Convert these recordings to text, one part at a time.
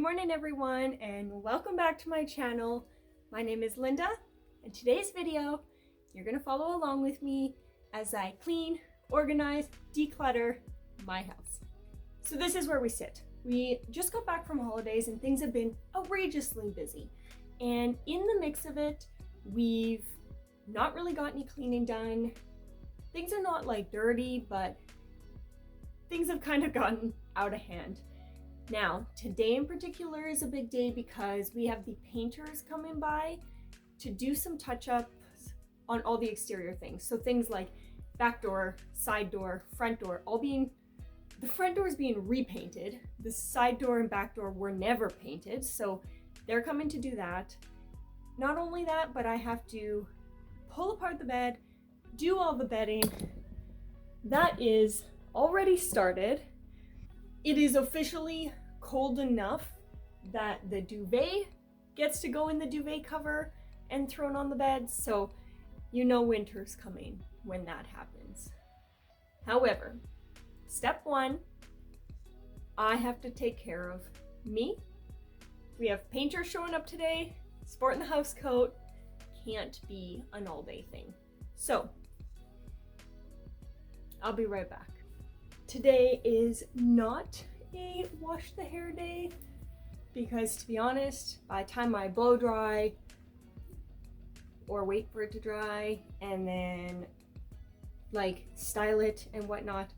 Good morning everyone and welcome back to my channel. My name is Linda and today's video you're going to follow along with me as I clean, organize, declutter my house. So this is where we sit. We just got back from holidays and things have been outrageously busy, and in the mix of it we've not really got any cleaning done. Things are not like dirty, but things have kind of gotten out of hand. Now, today in particular is a big day because we have the painters coming by to do some touch-ups on all the exterior things. So things like back door, side door, front door, the front door is being repainted. The side door and back door were never painted, so they're coming to do that. Not only that, but I have to pull apart the bed, do all the bedding. That is already started. It is officially cold enough that the duvet gets to go in the duvet cover and thrown on the bed, so you know winter's coming when that happens. However, step one, I have to take care of me. We have painters showing up today, sporting the house coat, can't be an all-day thing. So, I'll be right back. Today is not a wash the hair day because, to be honest, by the time I blow dry or wait for it to dry and then like style it and whatnot,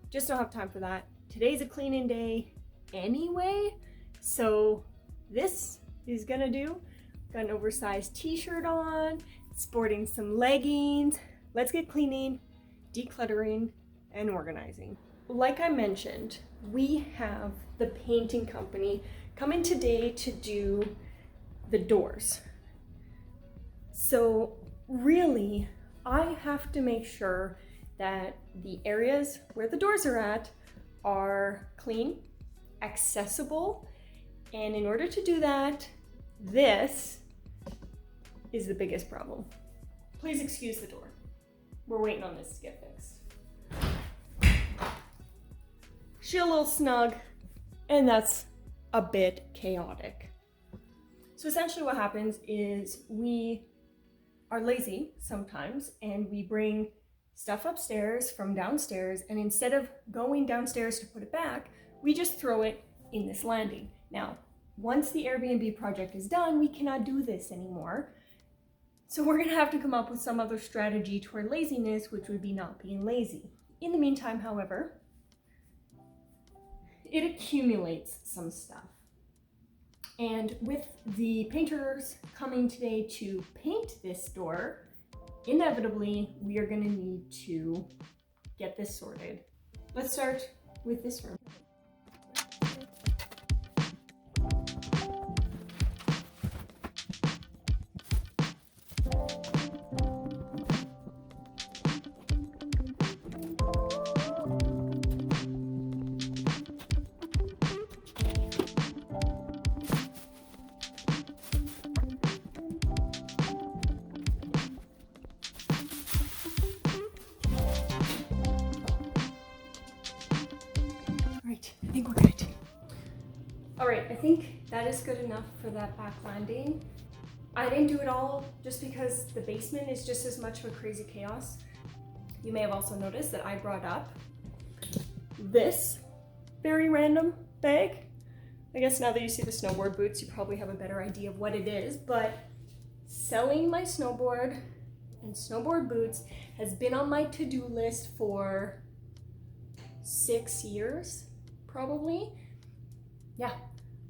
just don't have time for that. Today's a cleaning day anyway, so this is gonna do. Got an oversized t-shirt on, sporting some leggings. Let's get cleaning, decluttering, and organizing. Like I mentioned, we have the painting company coming today to do the doors. So really, I have to make sure that the areas where the doors are at are clean, accessible, and in order to do that, this is the biggest problem. Please excuse the door. We're waiting on this to get fixed. She's a little snug, and that's a bit chaotic. So essentially what happens is we are lazy sometimes and we bring stuff upstairs from downstairs, and instead of going downstairs to put it back, we just throw it in this landing. Now, once the Airbnb project is done, we cannot do this anymore. So we're gonna have to come up with some other strategy to our laziness, which would be not being lazy. In the meantime, however, it accumulates some stuff. And with the painters coming today to paint this door, inevitably, we are gonna need to get this sorted. Let's start with this room. I think we're good. All right, I think that is good enough for that back landing. I didn't do it all just because the basement is just as much of a crazy chaos. You may have also noticed that I brought up this very random bag. I guess now that you see the snowboard boots, you probably have a better idea of what it is, but selling my snowboard and snowboard boots has been on my to-do list for 6 years. Probably. Yeah,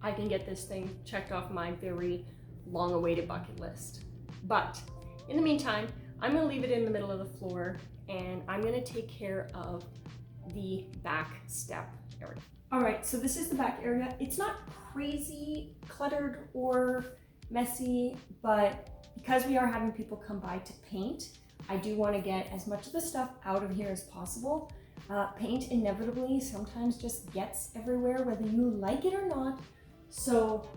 I can get this thing checked off my very long-awaited bucket list. But in the meantime, I'm gonna leave it in the middle of the floor and I'm gonna take care of the back step area. All right, so this is the back area. It's not crazy cluttered or messy, but because we are having people come by to paint, I do want to get as much of the stuff out of here as possible. Paint inevitably sometimes just gets everywhere, whether you like it or not. So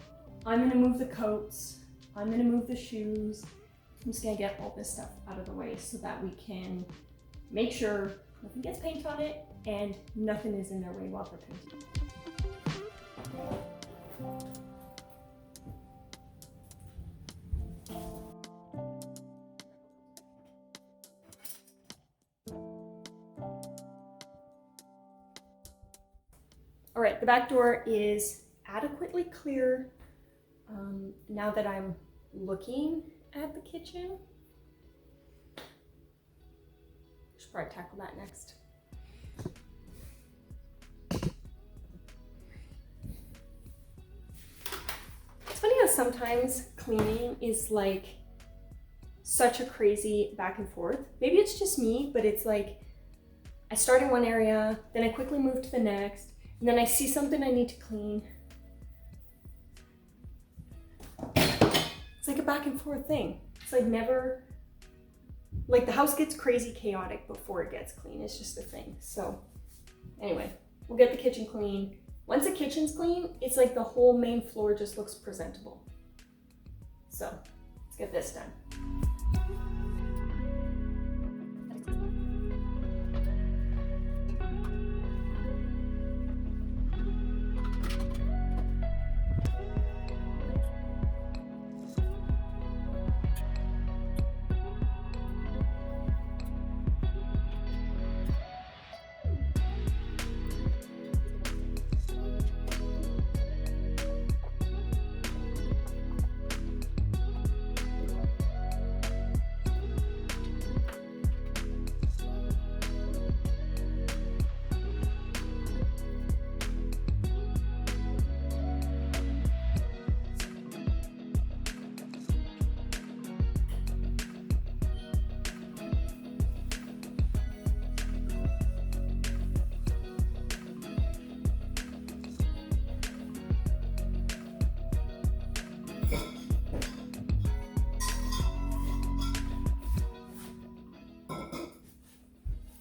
I'm gonna move the coats, I'm gonna move the shoes. I'm just gonna get all this stuff out of the way so that we can make sure nothing gets paint on it and nothing is in their way while we're painting. All right, the back door is adequately clear. Now that I'm looking at the kitchen, should probably tackle that next. It's funny how sometimes cleaning is like such a crazy back and forth. Maybe it's just me, but it's like I start in one area, then I quickly move to the next, and then I see something I need to clean. It's like a back and forth thing. It's like never, like the house gets crazy chaotic before it gets clean. It's just a thing. So anyway, we'll get the kitchen clean. Once the kitchen's clean, it's like the whole main floor just looks presentable. So let's get this done.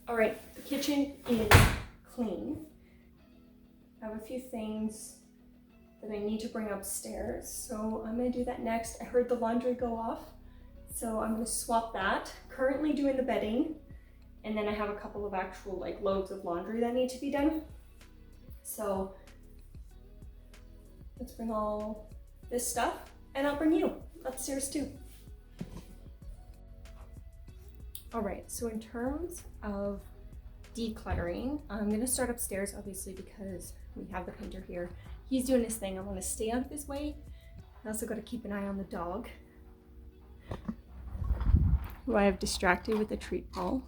All right, the kitchen is clean. I have a few things that I need to bring upstairs, so I'm gonna do that next. I heard the laundry go off, so I'm gonna swap that. Currently doing the bedding, and then I have a couple of actual like loads of laundry that need to be done. So let's bring all this stuff, and I'll bring you upstairs too. All right, so in terms of decluttering, I'm gonna start upstairs, obviously, because we have the painter here. He's doing his thing. I wanna stay out of his way. I also gotta keep an eye on the dog, who I have distracted with a treat ball.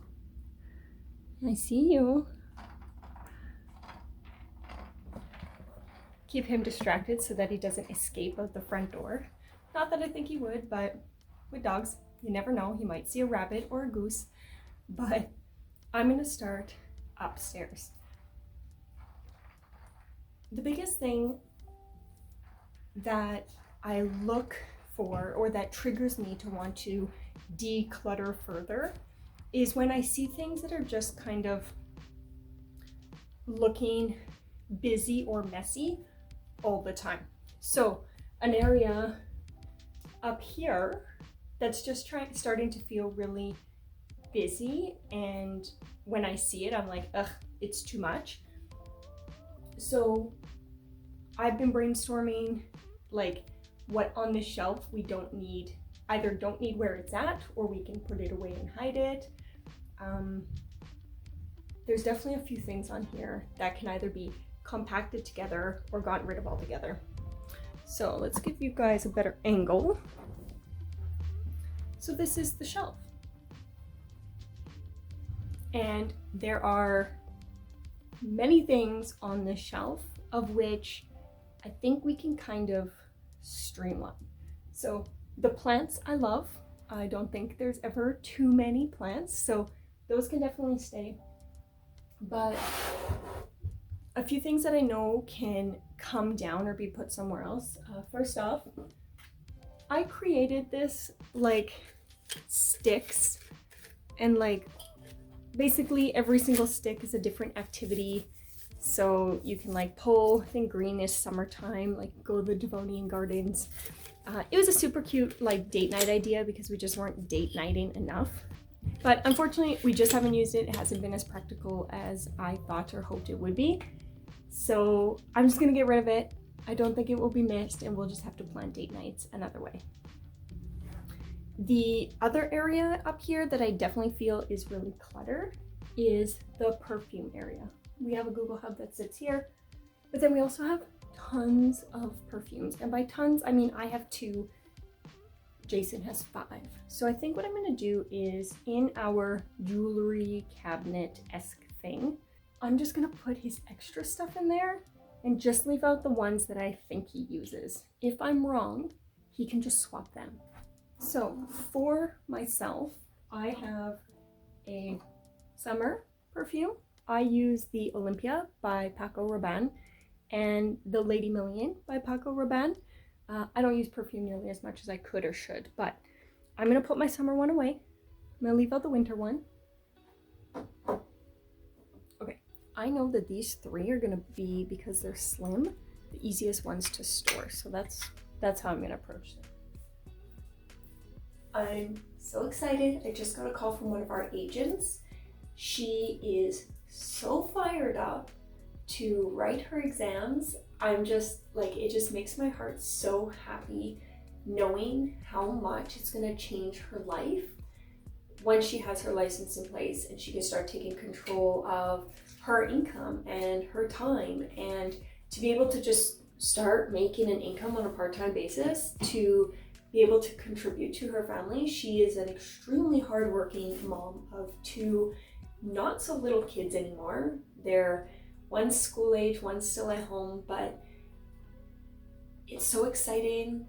I see you. Keep him distracted so that he doesn't escape out the front door. Not that I think he would, but with dogs, you never know. He might see a rabbit or a goose. But I'm gonna start upstairs. The biggest thing that I look for, or that triggers me to want to declutter further, is when I see things that are just kind of looking busy or messy all the time. So an area up here that's just starting to feel really busy, and when I see it, I'm like, ugh, it's too much. So I've been brainstorming like what on this shelf we don't need, either don't need where it's at, or we can put it away and hide it. There's definitely a few things on here that can either be compacted together or gotten rid of altogether. So let's give you guys a better angle. So this is the shelf. And there are many things on this shelf, of which I think we can kind of streamline. So the plants I love. I don't think there's ever too many plants, so those can definitely stay. But a few things that I know can come down or be put somewhere else. First off, I created this like sticks, and like basically every single stick is a different activity. So you can like pull, I think green is summertime, like go to the Devonian Gardens. It was a super cute like date night idea because we just weren't date nighting enough. But unfortunately, we just haven't used it. It hasn't been as practical as I thought or hoped it would be. So I'm just gonna get rid of it. I don't think it will be missed, and we'll just have to plan date nights another way. The other area up here that I definitely feel is really cluttered is the perfume area. We have a Google Hub that sits here, But then we also have tons of perfumes. And by tons, I mean I have 2. Jason has 5. So I think what I'm gonna do is in our jewelry cabinet-esque thing, I'm just gonna put his extra stuff in there and just leave out the ones that I think he uses. If I'm wrong, he can just swap them. So for myself, I have a summer perfume. I use the Olympia by Paco Rabanne and the Lady Million by Paco Rabanne. I don't use perfume nearly as much as I could or should, but I'm gonna put my summer one away. I'm gonna leave out the winter one. Okay, I know that these 3 are gonna be, because they're slim, the easiest ones to store. So that's how I'm gonna approach them. I'm so excited. I just got a call from one of our agents. She is so fired up to write her exams. I'm just like, it just makes my heart so happy knowing how much it's gonna change her life once she has her license in place and she can start taking control of her income and her time, and to be able to just start making an income on a part-time basis to be able to contribute to her family. She is an extremely hardworking mom of 2 not so little kids anymore. They're one's school age, one's still at home, but it's so exciting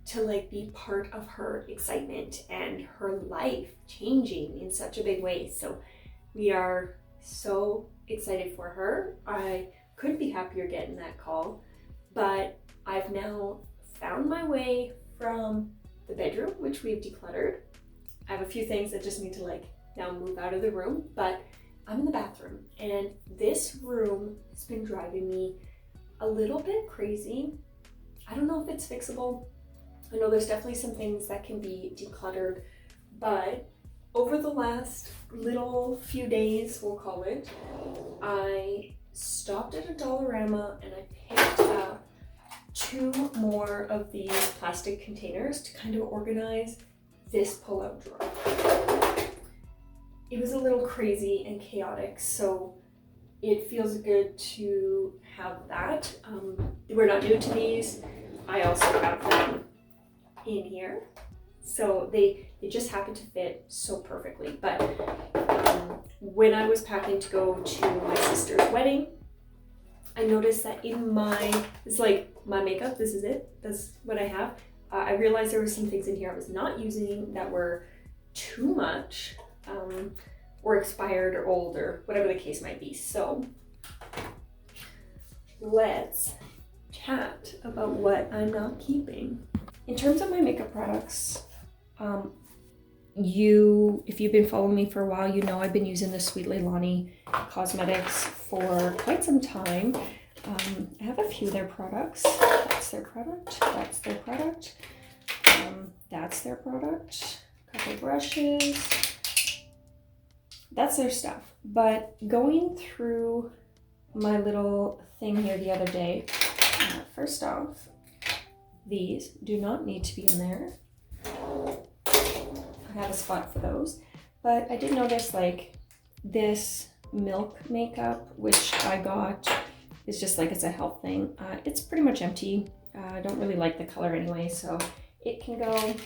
to like be part of her excitement and her life changing in such a big way. So we are so excited for her. I couldn't be happier getting that call, but I've now found my way from the bedroom, which we've decluttered. I have a few things that just need to like now move out of the room, but I'm in the bathroom, and this room has been driving me a little bit crazy. I don't know if it's fixable. I know there's definitely some things that can be decluttered, but over the last little few days, we'll call it, I stopped at a Dollarama and I picked up 2 more of these plastic containers to kind of organize this pull-out drawer. It was a little crazy and chaotic, so it feels good to have that. We're not new to these. I also have them in here. So they just happen to fit so perfectly. But when I was packing to go to my sister's wedding, I noticed that in it's like my makeup, this is it, that's what I have. I realized there were some things in here I was not using that were too much, or expired or old or whatever the case might be. So let's chat about what I'm not keeping. In terms of my makeup products, if you've been following me for a while, you know I've been using the Sweet Leilani cosmetics for quite some time. I have a few of their products. That's their product, that's their product, that's their product, a couple brushes, that's their stuff. But going through my little thing here the other day, first off, these do not need to be in there. I have a spot for those, but I did notice like this milk makeup, which I got, is just like, it's a health thing. It's pretty much empty. I don't really like the color anyway, so it can go.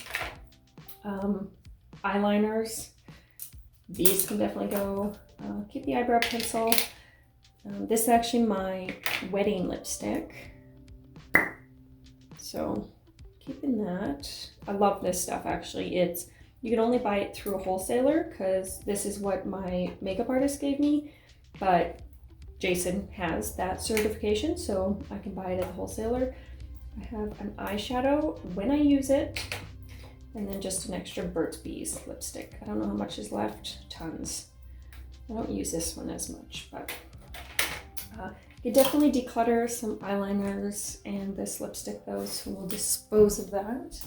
Eyeliners, these can definitely go. Keep the eyebrow pencil. This is actually my wedding lipstick, so keeping that. I love this stuff actually. You can only buy it through a wholesaler because this is what my makeup artist gave me, but Jason has that certification, so I can buy it at the wholesaler. I have an eyeshadow when I use it, and then just an extra Burt's Bees lipstick. I don't know how much is left, tons. I don't use this one as much, but you definitely declutter some eyeliners and this lipstick though, so we'll dispose of that.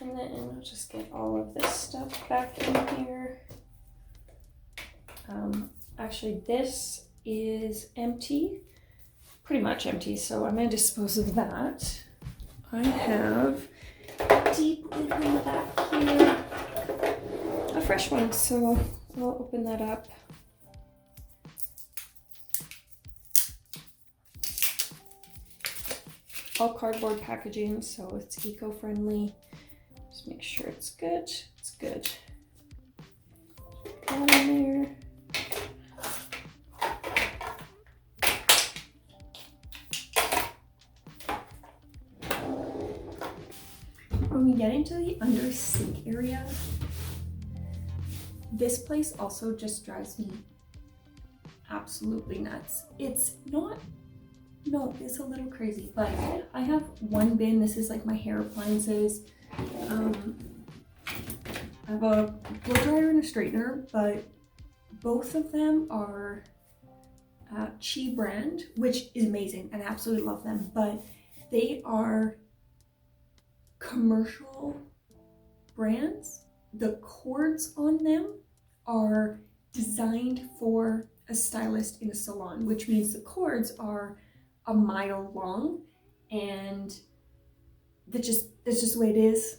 And then I'll just get all of this stuff back in here. Actually, this is empty, pretty much empty, so I'm going to dispose of that. I have deep in the back here a fresh one, so So I'll open that up. All cardboard packaging, so it's eco-friendly. Just make sure it's good. It's good. Put that in there. When we get into the under sink area, this place also just drives me absolutely nuts. It's not, no, it's a little crazy, but I have one bin. This is like my hair appliances. I have a blow dryer and a straightener, but both of them are Chi brand, which is amazing, and I absolutely love them, but they are commercial brands. The cords on them are designed for a stylist in a salon, which means the cords are a mile long, and that's just the way it is.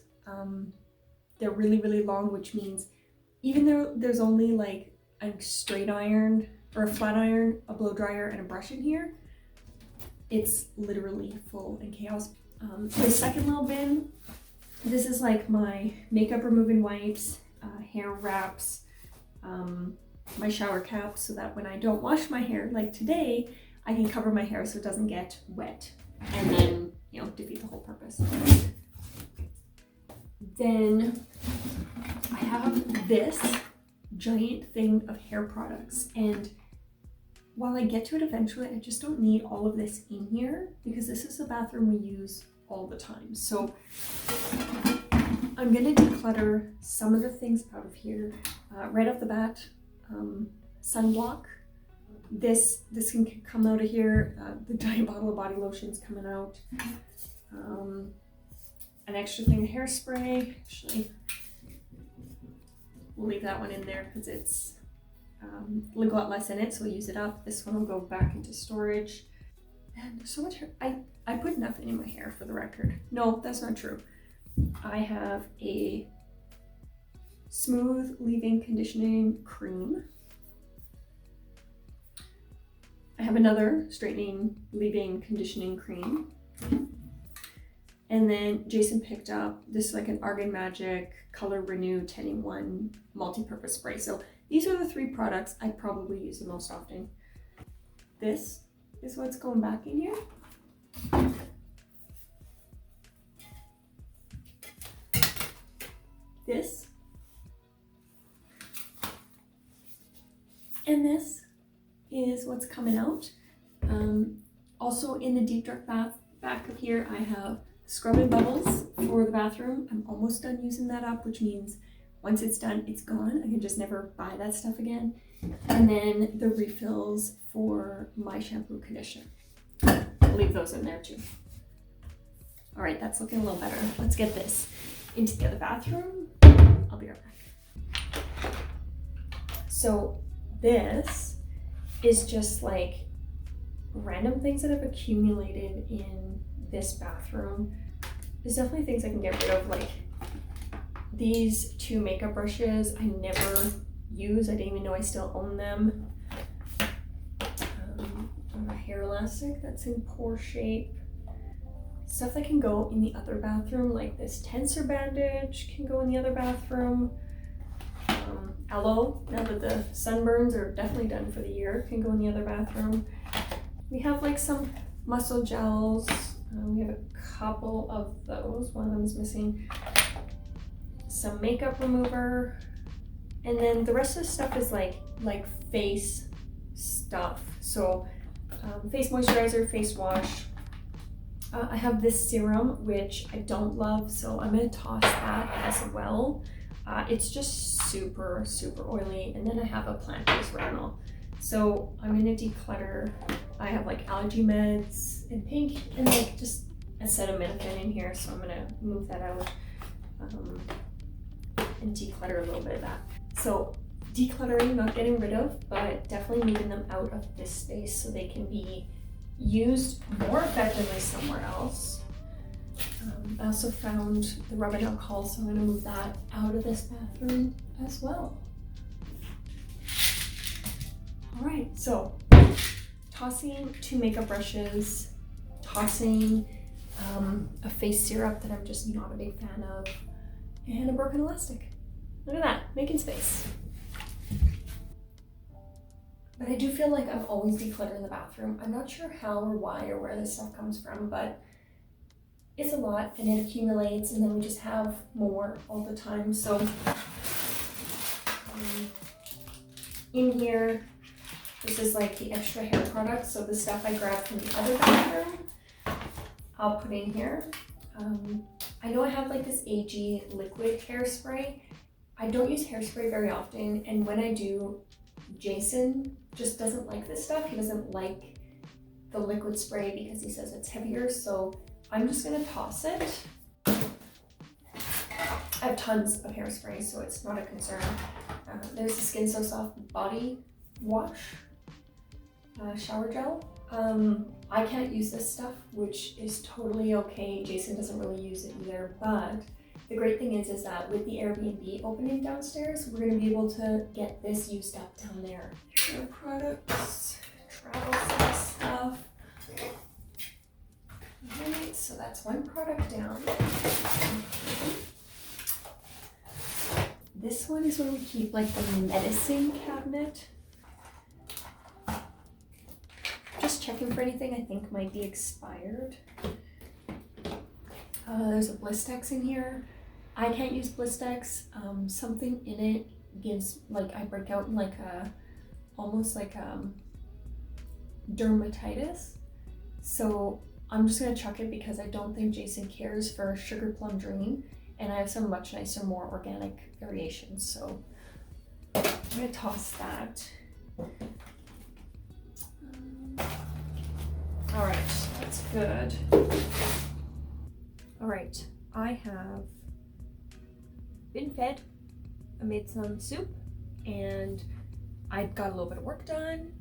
They're really, really long, which means even though there's only like a straight iron or a flat iron, a blow dryer, and a brush in here, it's literally full in chaos. The second little bin, this is like my makeup removing wipes, hair wraps, my shower cap, so that when I don't wash my hair, like today, I can cover my hair so it doesn't get wet and then, you know, defeat the whole purpose. Then I have this giant thing of hair products, and while I get to it eventually, I just don't need all of this in here because this is the bathroom we use all the time. So I'm gonna declutter some of the things out of here. Right off the bat, sunblock. This can come out of here. The giant bottle of body lotion's coming out. An extra thing of hairspray. Actually, we'll leave that one in there because it's a lot less in it, so we'll use it up. This one will go back into storage. And there's so much hair. I put nothing in my hair, for the record. No, that's not true. I have a smooth leave-in conditioning cream. I have another straightening leave-in conditioning cream. And then Jason picked up this, like, an Argan Magic Color Renew 10-in-1 multi-purpose spray. So these are the three products I probably use the most often. This is what's going back in here. This. And this is what's coming out. Also in the deep dark bath back up here, I have scrubbing bubbles for the bathroom. I'm almost done using that up, which means once it's done, it's gone. I can just never buy that stuff again. And then the refills for my shampoo conditioner. I'll leave those in there too. All right, that's looking a little better. Let's get this into the other bathroom. I'll be right back. So this is just like random things that have accumulated in this bathroom. There's definitely things I can get rid of, like these two makeup brushes I never use. I didn't even know I still own them. A hair elastic that's in poor shape. Stuff that can go in the other bathroom, like this tensor bandage can go in the other bathroom. Aloe, now that the sunburns are definitely done for the year, can go in the other bathroom. We have like some muscle gels. We have a couple of those. One of them is missing. Some makeup remover. And then the rest of the stuff is like face stuff. So face moisturizer, face wash. I have this serum, which I don't love, so I'm gonna toss that as well. It's just super, super oily. And then I have a plant-based retinol. So I'm gonna declutter. I have like allergy meds in pink and like just acetaminophen in here. So I'm gonna move that out and declutter a little bit of that. So decluttering, not getting rid of, but definitely moving them out of this space so they can be used more effectively somewhere else. I also found the rubbing alcohol, so I'm going to move that out of this bathroom as well. All right, so tossing 2 makeup brushes, tossing a face syrup that I'm just not a big fan of, and a broken elastic. Look at that, making space. But I do feel like I'm always decluttering the bathroom. I'm not sure how or why or where this stuff comes from, but it's a lot and it accumulates, and then we just have more all the time. So in here, this is like the extra hair products. So the stuff I grabbed from the other bathroom, I'll put in here. I know I have like this AG liquid hairspray. I don't use hairspray very often, and when I do, Jason just doesn't like this stuff. He doesn't like the liquid spray because he says it's heavier, so I'm just gonna toss it. I have tons of hairspray, so it's not a concern. There's the Skin So Soft body wash, shower gel. I can't use this stuff, which is totally okay. Jason doesn't really use it either, but the great thing is that with the Airbnb opening downstairs, we're gonna be able to get this used up down there. Hair products, travel size stuff. Alright, so that's one product down. This one is where we keep like the medicine cabinet. Just checking for anything I think might be expired. There's a Blistex in here. I can't use Blistex. Something in it gives, like, I break out in like almost like dermatitis. So I'm just gonna chuck it because I don't think Jason cares for Sugar Plum Dream, and I have some much nicer, more organic variations. So I'm gonna toss that. All right, that's good. All right, I have been fed. I made some soup and I got a little bit of work done,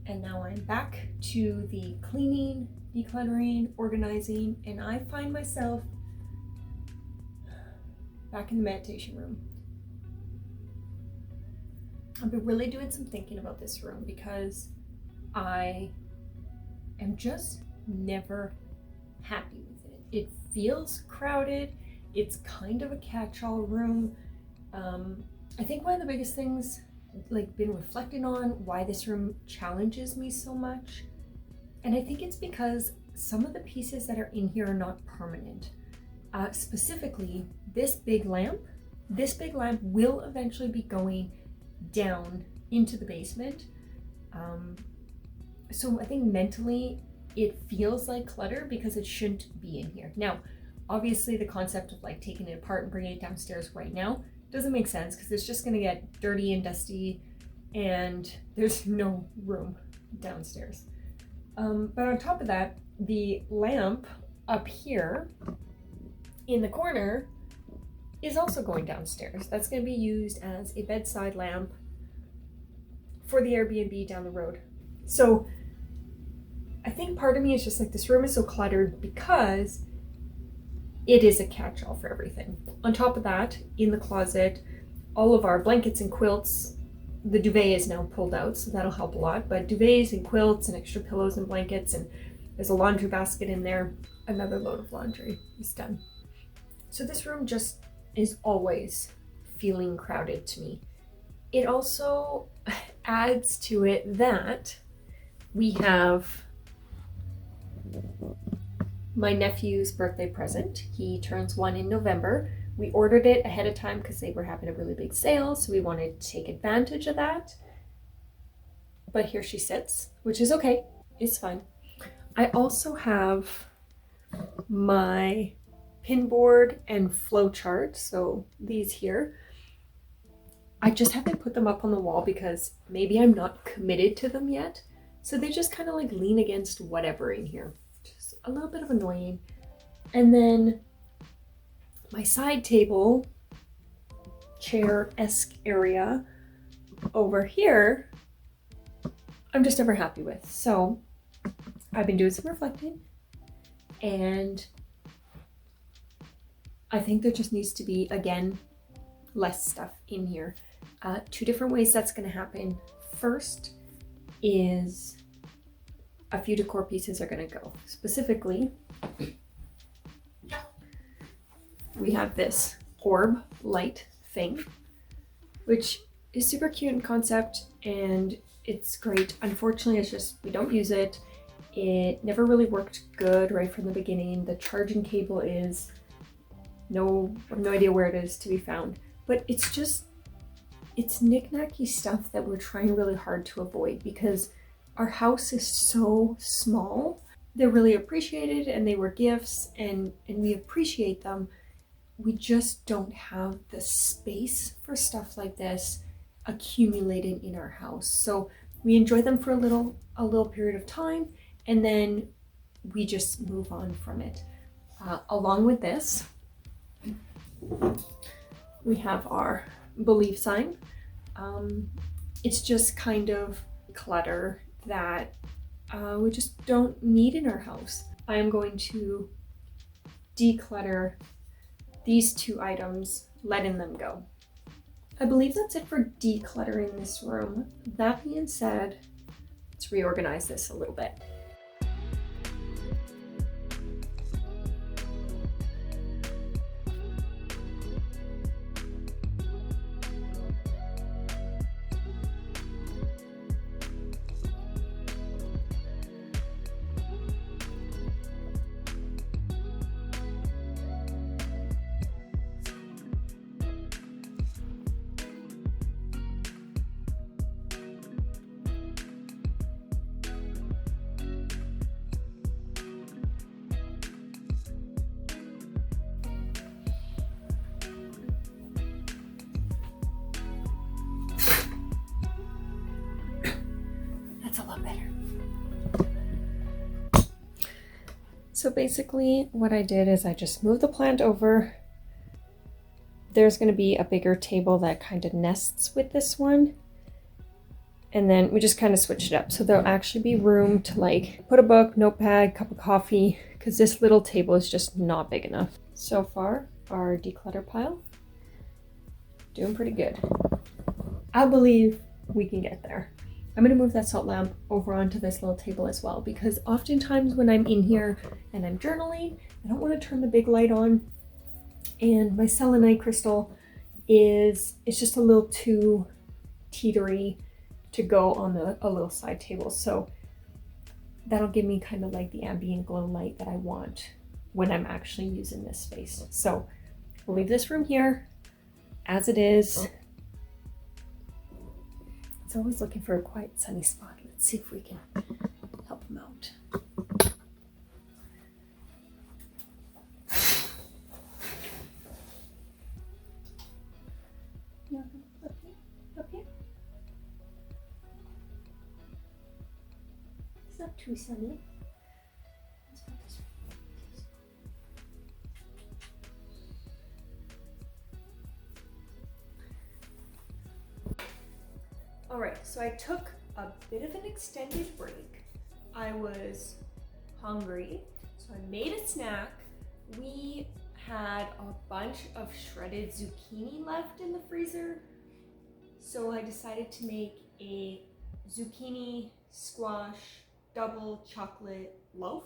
and now I'm back to the cleaning, decluttering, organizing, and I find myself back in the meditation room. I've been really doing some thinking about this room because I am just never happy with it. It feels crowded. It's kind of a catch-all room. I think one of the biggest things, like, been reflecting on why this room challenges me so much, and I think it's because some of the pieces that are in here are not permanent. Specifically, this big lamp will eventually be going down into the basement. So I think mentally it feels like clutter because it shouldn't be in here. Now, obviously the concept of like taking it apart and bringing it downstairs right now doesn't make sense because it's just gonna get dirty and dusty and there's no room downstairs. But on top of that, the lamp up here in the corner is also going downstairs. That's gonna be used as a bedside lamp for the Airbnb down the road. So I think part of me is just like, this room is so cluttered because it is a catch-all for everything. On top of that, in the closet, all of our blankets and quilts, the duvet is now pulled out, so that'll help a lot, but duvets and quilts and extra pillows and blankets, and there's a laundry basket in there. Another load of laundry is done. So this room just is always feeling crowded to me. It also adds to it that we have my nephew's birthday present. He turns 1 in November. We ordered it ahead of time because they were having a really big sale, so we wanted to take advantage of that. But here she sits, which is okay. It's fine. I also have my pin board and flow chart, so these here. I just haven't put them up on the wall because maybe I'm not committed to them yet. So they just kind of like lean against whatever in here. Just a little bit of annoying. And then my side table, chair-esque area over here, I'm just never happy with. So I've been doing some reflecting, and I think there just needs to be, again, less stuff in here. 2 different ways that's going to happen. First, is a few decor pieces are gonna go. Specifically, we have this orb light thing, which is super cute in concept and it's great. Unfortunately, it's just, we don't use it. It never really worked good right from the beginning. The charging cable is I have no idea where it is to be found, but it's knick-knacky stuff that we're trying really hard to avoid because our house is so small. They're really appreciated and they were gifts and we appreciate them. We just don't have the space for stuff like this accumulated in our house. So we enjoy them for a little period of time and then we just move on from it. Along with this, we have our belief sign. It's just kind of clutter that we just don't need in our house. I am going to declutter these 2 items, letting them go. I believe that's it for decluttering this room. That being said, let's reorganize this a little bit. That's a lot better. So basically what I did is I just moved the plant over. There's going to be a bigger table that kind of nests with this one. And then we just kind of switched it up. So there'll actually be room to like put a book, notepad, cup of coffee, because this little table is just not big enough. So far, our declutter pile, doing pretty good. I believe we can get there. I'm going to move that salt lamp over onto this little table as well, because oftentimes when I'm in here and I'm journaling, I don't want to turn the big light on. And my selenite crystal it's just a little too teetery to go on a little side table. So that'll give me kind of like the ambient glow light that I want when I'm actually using this space. So we'll leave this room here as it is. It's always looking for a quiet, sunny spot. Let's see if we can help him out. Yeah, up here. It's not too sunny. Let's put this All right, so I took a bit of an extended break. I was hungry, so I made a snack. We had a bunch of shredded zucchini left in the freezer, so I decided to make a zucchini squash double chocolate loaf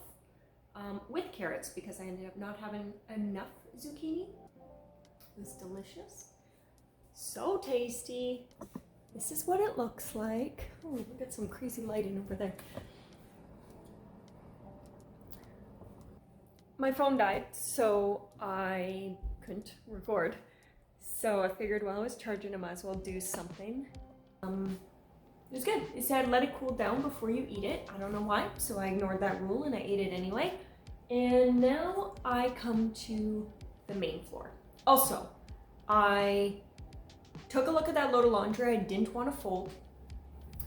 with carrots because I ended up not having enough zucchini. It was delicious, so tasty. This is what it looks like. Oh, we got some crazy lighting over there. My phone died, so I couldn't record. So I figured while I was charging, I might as well do something. It was good. It said let it cool down before you eat it. I don't know why, so I ignored that rule and I ate it anyway. And now I come to the main floor. Also, I took a look at that load of laundry I didn't want to fold,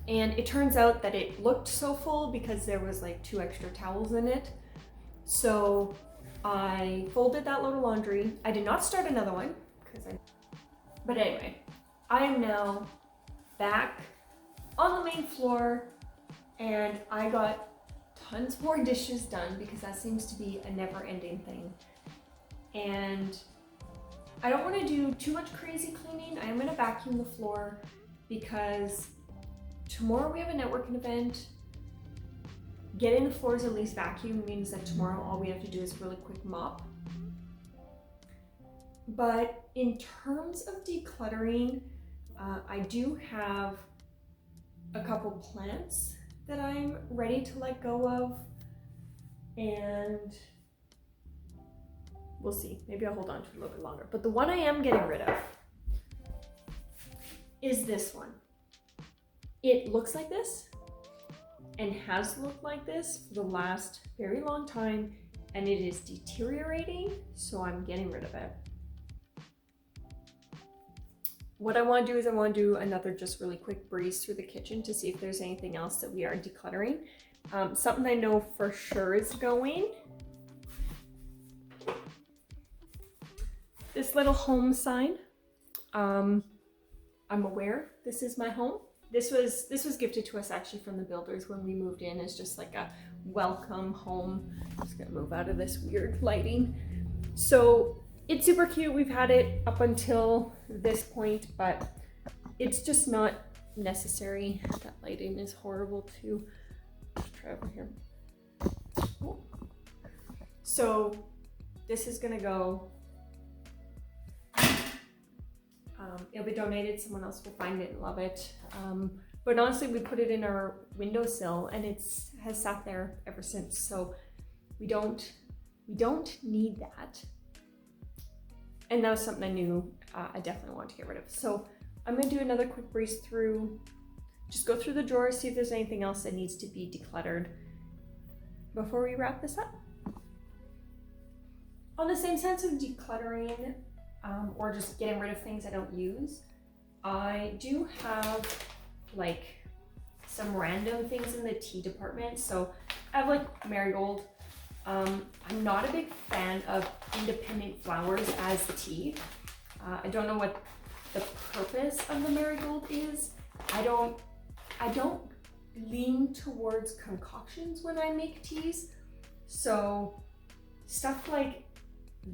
and it turns out that it looked so full because there was like 2 extra towels in it. So I folded that load of laundry. I did not start another one but anyway, I am now back on the main floor and I got tons more dishes done because that seems to be a never-ending thing. And I don't want to do too much crazy cleaning. I am going to vacuum the floor because tomorrow we have a networking event. Getting the floors at least vacuum means that tomorrow all we have to do is a really quick mop. But in terms of decluttering, I do have a couple plants that I'm ready to let go of, and we'll see. Maybe I'll hold on to it a little bit longer. But the one I am getting rid of is this one. It looks like this and has looked like this for the last very long time, and it is deteriorating, so I'm getting rid of it. What I want to do is I want to do another just really quick breeze through the kitchen to see if there's anything else that we are decluttering. Something I know for sure is going. This little home sign. I'm aware this is my home. This was gifted to us actually from the builders when we moved in as just like a welcome home. I'm just gonna move out of this weird lighting. So it's super cute. We've had it up until this point, but it's just not necessary. That lighting is horrible too. Let's try over here. Oh. So this is gonna go. It'll be donated. Someone else will find it and love it. But honestly, we put it in our windowsill and has sat there ever since. So we don't need that. And that was something I knew I definitely wanted to get rid of. So I'm gonna do another quick breeze through, just go through the drawers, see if there's anything else that needs to be decluttered before we wrap this up. On the same sense of decluttering, or just getting rid of things I don't use, I do have like some random things in the tea department. So I have like marigold. I'm not a big fan of independent flowers as tea. I don't know what the purpose of the marigold is. I don't lean towards concoctions when I make teas. So stuff like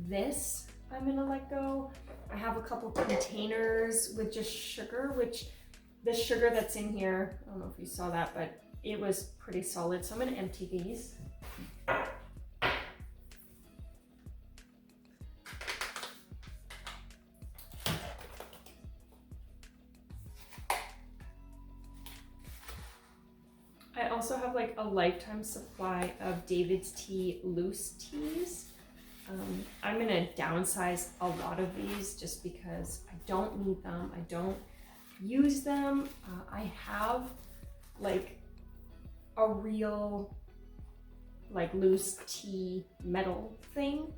this, I'm gonna let go. I have a couple containers with just sugar, which the sugar that's in here, I don't know if you saw that, but it was pretty solid. So I'm gonna empty these. I also have like a lifetime supply of David's Tea loose teas. I'm gonna downsize a lot of these just because I don't need them. I don't use them. I have like a real like loose tea metal thing.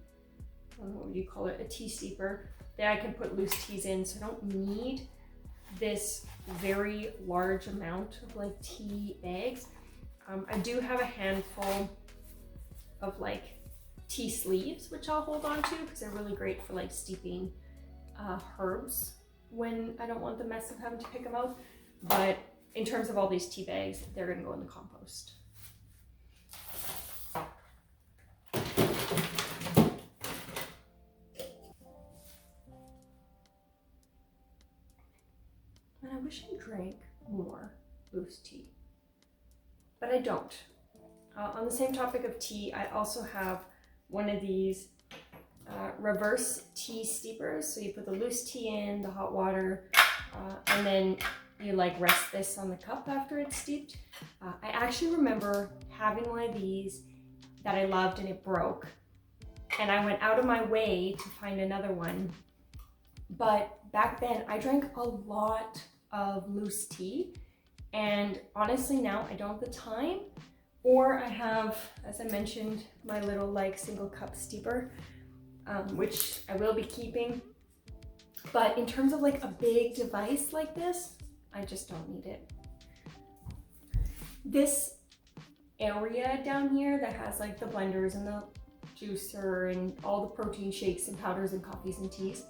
I don't know what you call it, a tea steeper that I can put loose teas in. So I don't need this very large amount of like tea bags. I do have a handful of like tea sleeves, which I'll hold on to because they're really great for like steeping herbs when I don't want the mess of having to pick them out. But in terms of all these tea bags, they're gonna go in the compost. And I wish I drank more loose tea, but I don't. On the same topic of tea, I also have one of these reverse tea steepers. So you put the loose tea in, the hot water, and then you like rest this on the cup after it's steeped. I actually remember having one of these that I loved and it broke. And I went out of my way to find another one. But back then I drank a lot of loose tea. And honestly now I don't have the time, or I have, as I mentioned, my little like single cup steeper, which I will be keeping. But in terms of like a big device like this, I just don't need it. This area down here that has like the blenders and the juicer and all the protein shakes and powders and coffees and teas,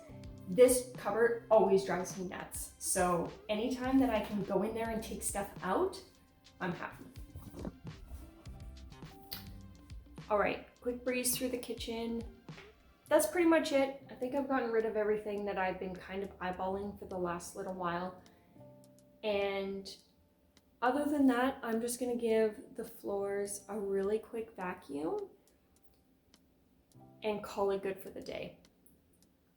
this cupboard always drives me nuts. So anytime that I can go in there and take stuff out, I'm happy. All right, quick breeze through the kitchen. That's pretty much it. I think I've gotten rid of everything that I've been kind of eyeballing for the last little while. And Other than that, I'm just gonna give the floors a really quick vacuum and call it good for the day.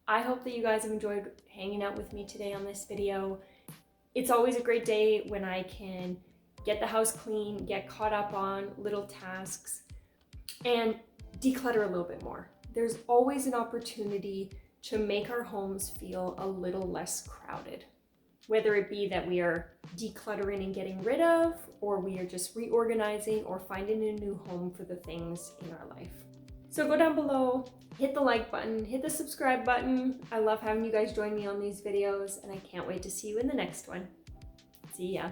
I hope that you guys have enjoyed hanging out with me today on this video. It's always a great day when I can get the house clean, get caught up on little tasks, and declutter a little bit more. There's always an opportunity to make our homes feel a little less crowded. Whether it be that we are decluttering and getting rid of, or we are just reorganizing or finding a new home for the things in our life. So go down below, hit the like button, hit the subscribe button. I love having you guys join me on these videos, and I can't wait to see you in the next one. See ya.